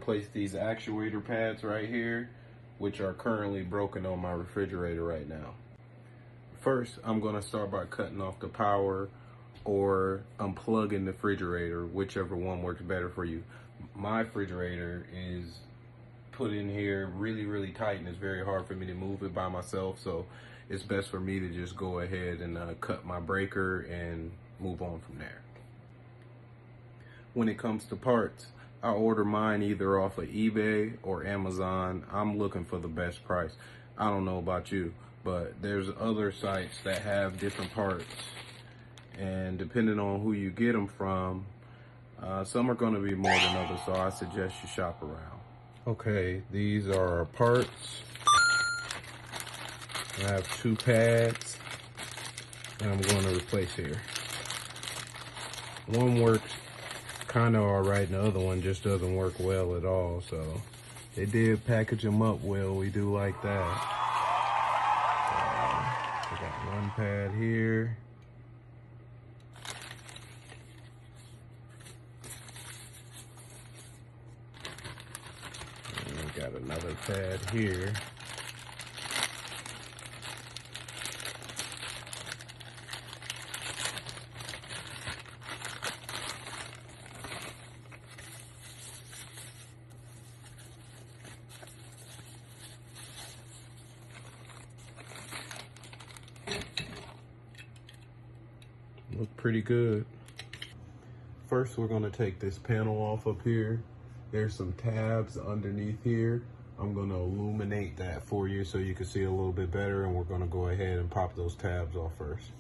replace these actuator pads right here, which are currently broken on my refrigerator right now. First, I'm gonna start by cutting off the power or unplugging the refrigerator, whichever one works better for you. My refrigerator is put in here really tight, and it's very hard for me to move it by myself, so it's best for me to just go ahead and cut my breaker and move on from there. When it comes to parts, I order mine either off of eBay or Amazon. I'm looking for the best price. I don't know about you, but there's other sites that have different parts, and depending on who you get them from, some are going to be more than others, so I suggest you shop around. Okay, these are our parts. I have 2 pads, and I'm going to replace here. One works kind of all right, and the other one just doesn't work well at all, so they did package them up well. We do like that. I got 1 pad here. And we got another pad here. Look pretty good. First, we're gonna take this panel off up here. There's some tabs underneath here. I'm gonna illuminate that for you so you can see a little bit better, and we're gonna go ahead and pop those tabs off first.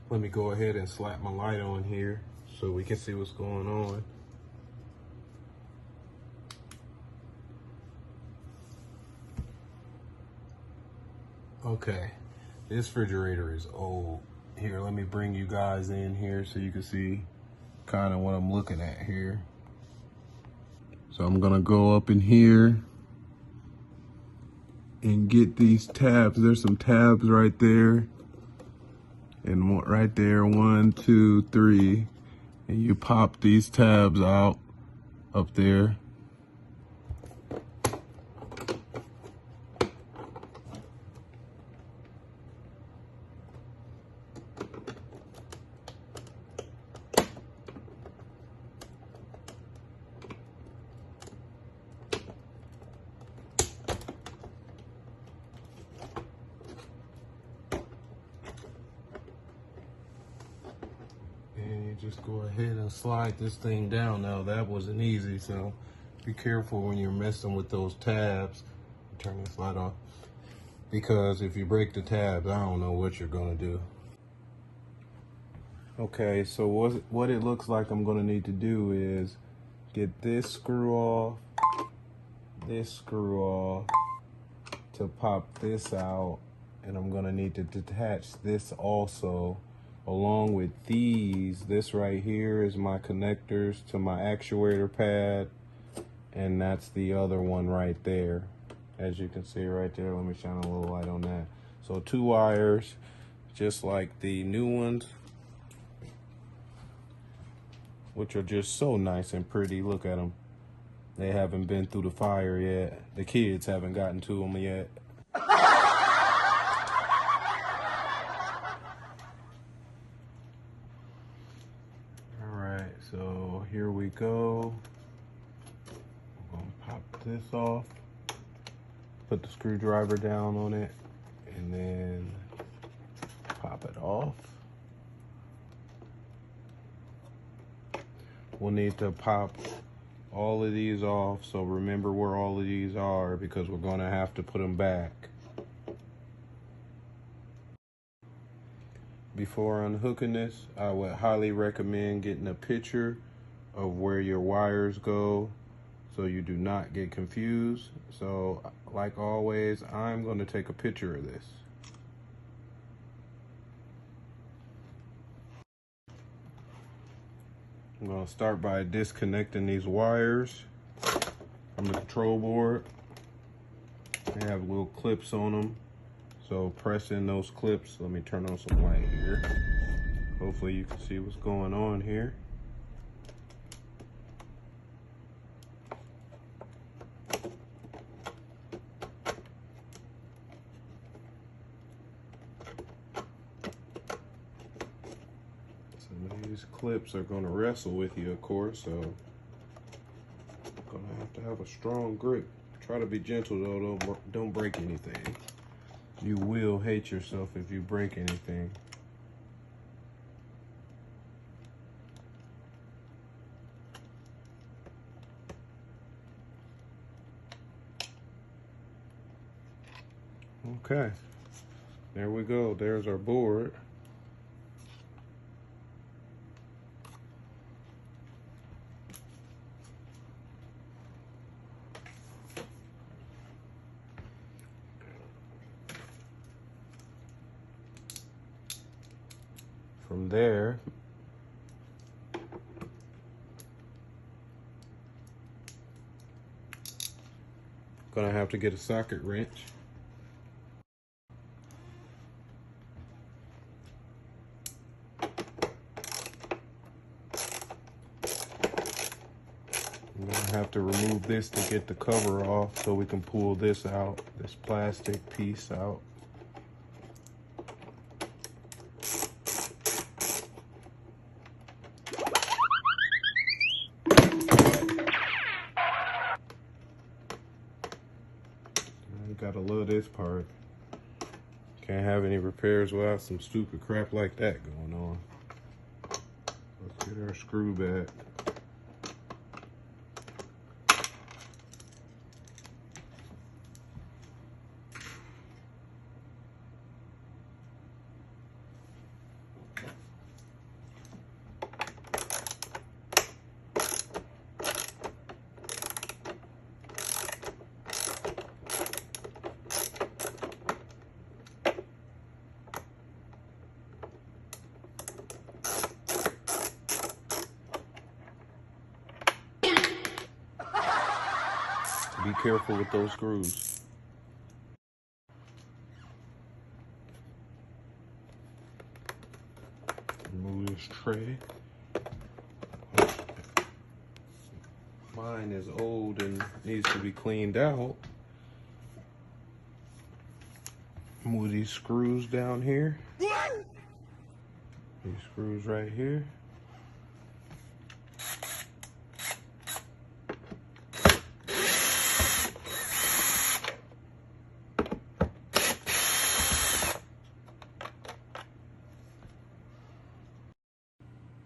Let me go ahead and slap my light on here so we can see what's going on. Okay, this refrigerator is old. Here, let me bring you guys in here so you can see kind of what I'm looking at here. So I'm gonna go up in here and get these tabs. There's some tabs right there, and right there, 1, 2, 3, and you pop these tabs out up there. Just go ahead and slide this thing down. Now that wasn't easy, so be careful when you're messing with those tabs. Turn this light off, because if you break the tabs, I don't know what you're gonna do. Okay, so what it looks like I'm gonna need to do is get this screw off, this screw off to pop this out, and I'm gonna need to detach this also. Along with these, this right here is my connectors to my actuator pad, and that's the other one right there. As you can see right there, let me shine a little light on that. So 2 wires, just like the new ones, which are just so nice and pretty. Look at them. They haven't been through the fire yet. The kids haven't gotten to them yet. So here we go. I'm gonna pop this off, put the screwdriver down on it, and then pop it off. We'll need to pop all of these off, so remember where all of these are, because we're gonna have to put them back. Before unhooking this, I would highly recommend getting a picture of where your wires go so you do not get confused. So like always, I'm going to take a picture of this. I'm going to start by disconnecting these wires from the control board. They have little clips on them. So press in those clips. Let me turn on some light here. Hopefully you can see what's going on here. Some of these clips are going to wrestle with you, of course, so you're going to have a strong grip. Try to be gentle though, don't break anything. You will hate yourself if you break anything. Okay, there we go. There's our board. From there, gonna have to get a socket wrench. I'm gonna have to remove this to get the cover off so we can pull this out, this plastic piece out. You gotta love this part. Can't have any repairs without some stupid crap like that going on. Let's get our screw back. Be careful with those screws. Remove this tray. Mine is old and needs to be cleaned out. Move these screws down here. These screws right here.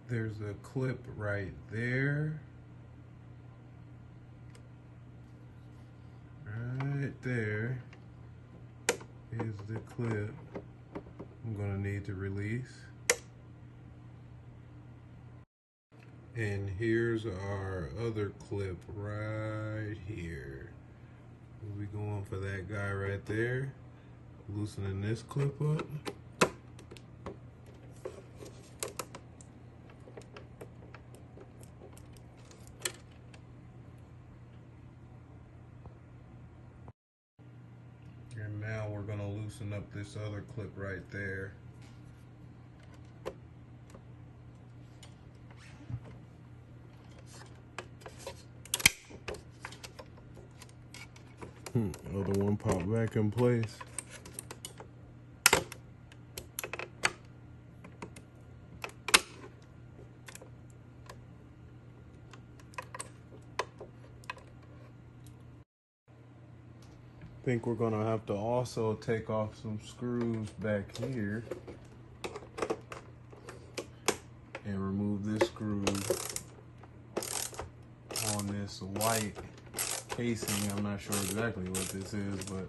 There's a clip right there. Right there is the clip I'm gonna need to release. And here's our other clip right here. We'll be going for that guy right there. Loosening this clip up. And now we're gonna loosen up this other clip right there. Other one popped back in place. I think we're gonna have to also take off some screws back here and remove this screw on this white casing. I'm not sure exactly what this is, but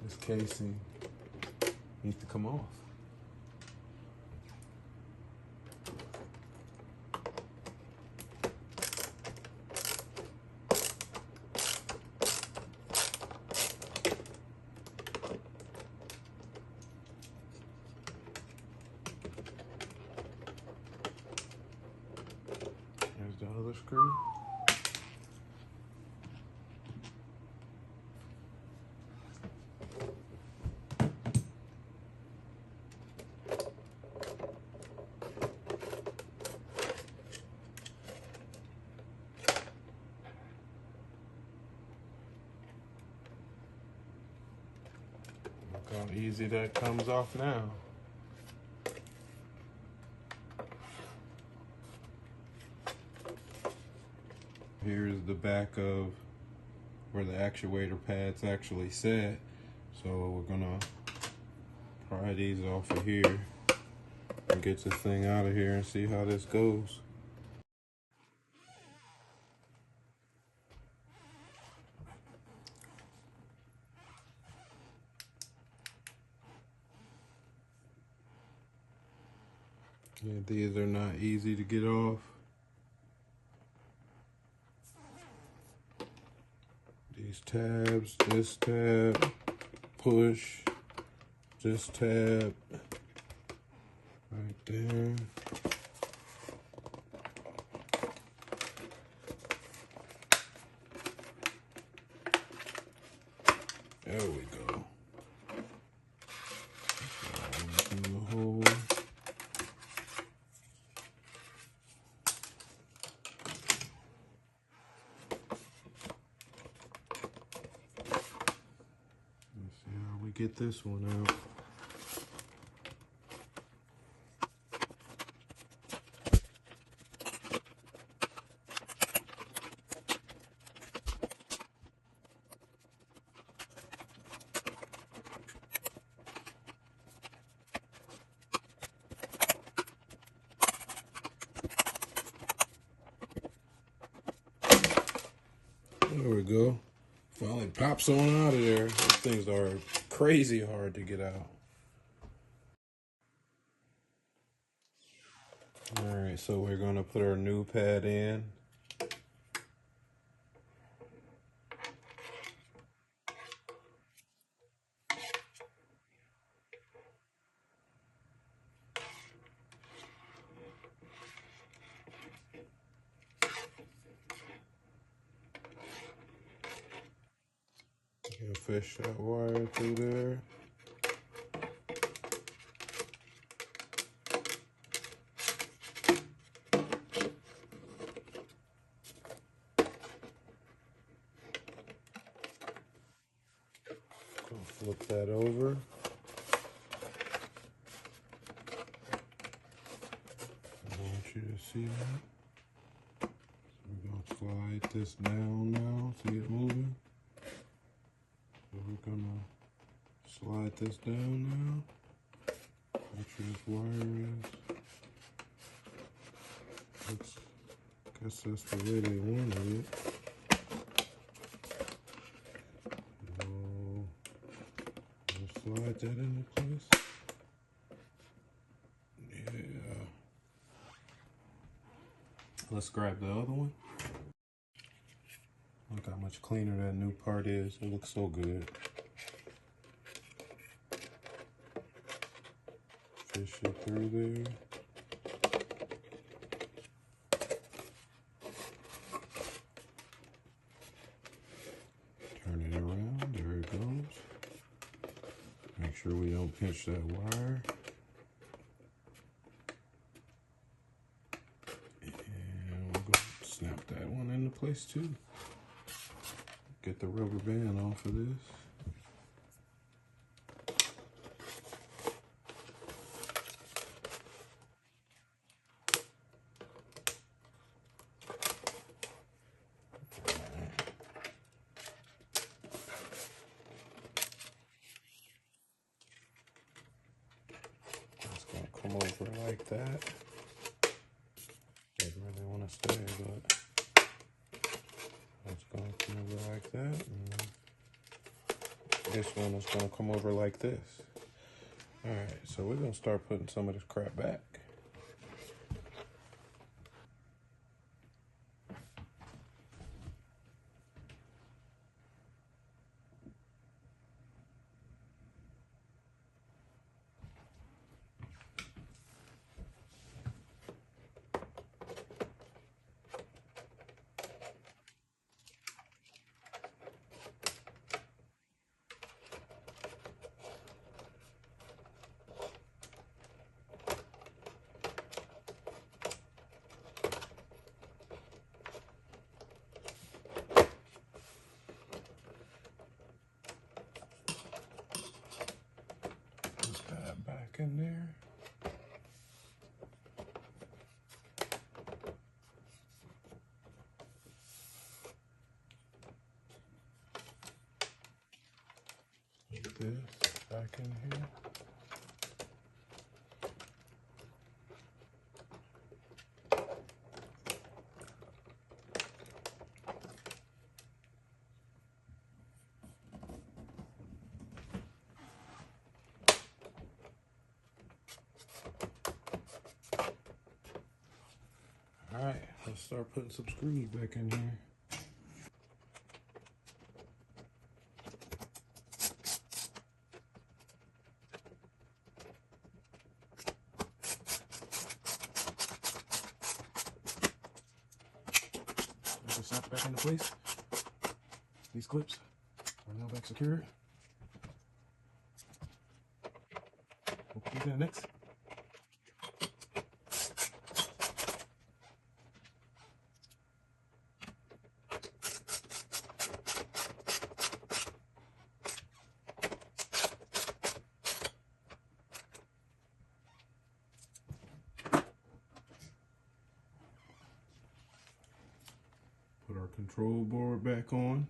this casing needs to come off. There's the other screw. Look how easy that comes off now. Here's the back of where the actuator pads actually set. So we're gonna pry these off of here and get this thing out of here and see how this goes. Yeah, these are not easy to get off. These tabs, this tab, push, this tab, right there. There we go. Open the hole. Let's see how we get this one out. There we go. Finally pops on out of there. These things are crazy hard to get out. All right, so we're gonna put our new pad in. Fish that wire through there. Go flip that over. I want you to see that. So we're going to slide this down now. See it moving? So we're going to slide this down now. Make sure this wire is. Guess that's the way they wanted it. Slide that into place. Yeah. Let's grab the other one. Look how much cleaner that new part is. It looks so good. Fish it through there. Turn it around. There it goes. Make sure we don't pinch that wire. And we'll go snap that one into place too. Get the rubber band off of this. Come over like that. Didn't really want to stay, but it's going to come over like that. And this one is going to come over like this. All right, so we're going to start putting some of this crap back. this back in here. All right, let's start putting some screws back in here. Put the snap back into place. These clips are now back secured. We'll put these in next. Put our control board back on.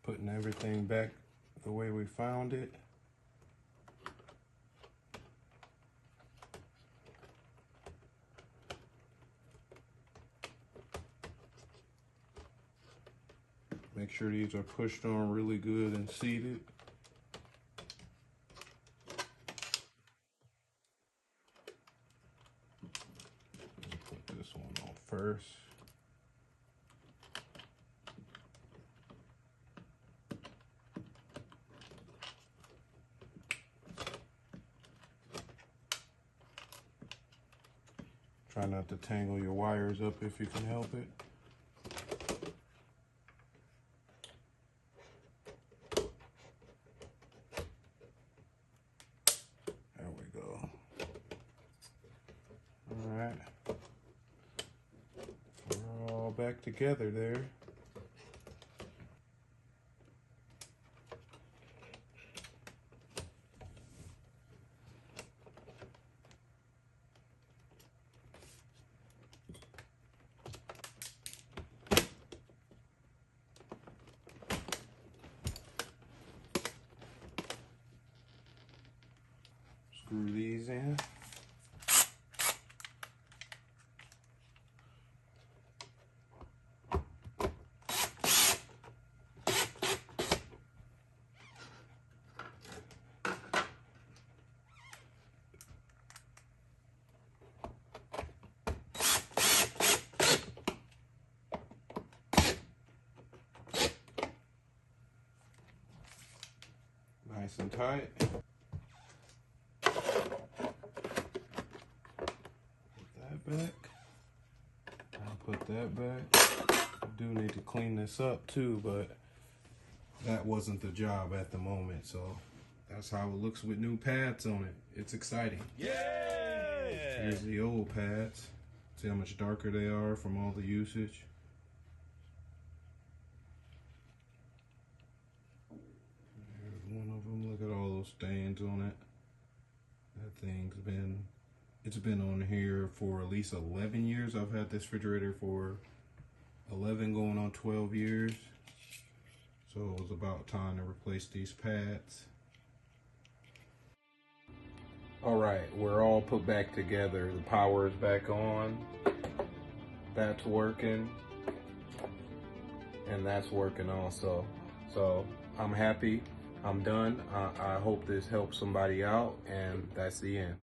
Putting everything back the way we found it. Make sure these are pushed on really good and seated. Put this one on first. Try not to tangle your wires up if you can help it. There we go. All right. We're all back together there. Screw these in. Nice and tight. Back. I'll put that back. I do need to clean this up too, but that wasn't the job at the moment, so that's how it looks with new pads on it. It's exciting. Yeah! Here's the old pads. See how much darker they are from all the usage. There's one of them. Look at all those stains on it. That thing's it's been on here for at least 11 years. I've had this refrigerator for 11 going on 12 years. So it was about time to replace these pads. All right, we're all put back together. The power is back on. That's working. And that's working also. So I'm happy. I'm done. I hope this helps somebody out, and that's the end.